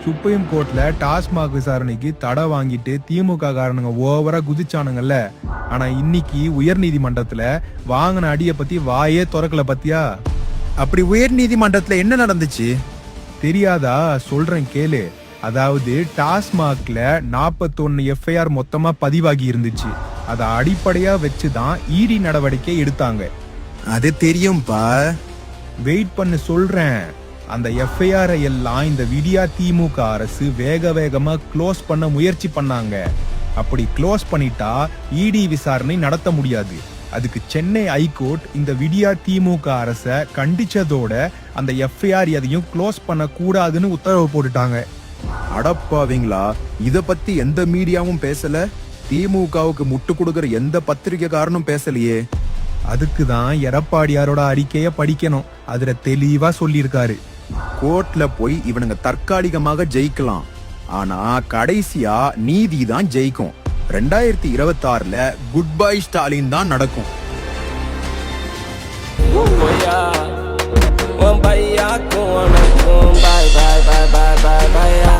Supreme கோர்ட்ல டாஸ்மாக் விசாரணைக்கு தடை வாங்கிட்டு திமுக காரணங்க ஓவரா குதிச்சானுங்கல்ல. ஆனா இன்னைக்கு உயர் நீதிமன்றத்துல வாங்கின அடிய பத்தி வாயே திறக்கல பத்தியா? அப்படி உயர் நீதிமன்றத்துல என்ன நடந்துச்சு? தெரியாதா? சொல்றேன் கேளு. அதாவது டாஸ்மாக்ல 41 எஃப்ஐஆர் மொத்தமா பதிவாகி இருந்துச்சு. அத அடிப்படையா வச்சுதான் இடி நடவடிக்கை எடுத்தாங்க. அது தெரியும்பா. வெயிட் பண்ணு சொல்றேன். அந்த எஃப்ஐஆர் எல்லாம் இந்த விடியா திமுக அரசு வேக வேகமா க்ளோஸ் பண்ண முயற்சி பண்ணாங்க. அப்படி க்ளோஸ் பண்ணிட்டா இடி விசாரணை நடத்த முடியாது. அதுக்கு சென்னை ஹைகோர்ட் இந்த விடியா திமுக அரச கண்டிச்சதோட அந்த எஃப்ஐஆர் எதையும் க்ளோஸ் பண்ண கூடாதுன்னு உத்தரவு போட்டுட்டாங்க. அடப்பாவீங்களா, இத பத்தி எந்த மீடியாவும் பேசல. திமுகவுக்கு முட்டு கொடுக்கற எந்த பத்திரிகைக்காரனும் பேசலையே. அதுக்குதான் எடப்பாடியாரோட அறிக்கைய படிக்கணும். அதுல தெளிவா சொல்லியிருக்காரு. கோர்ட்ல போய் இவனுங்க தற்காலிகமாக ஜெயிக்கலாம், ஆனா கடைசியா நீதி தான் ஜெயிக்கும். 2026ல குட் பை ஸ்டாலின் தான் நடக்கும். Bye bye bye bye bye bye bye.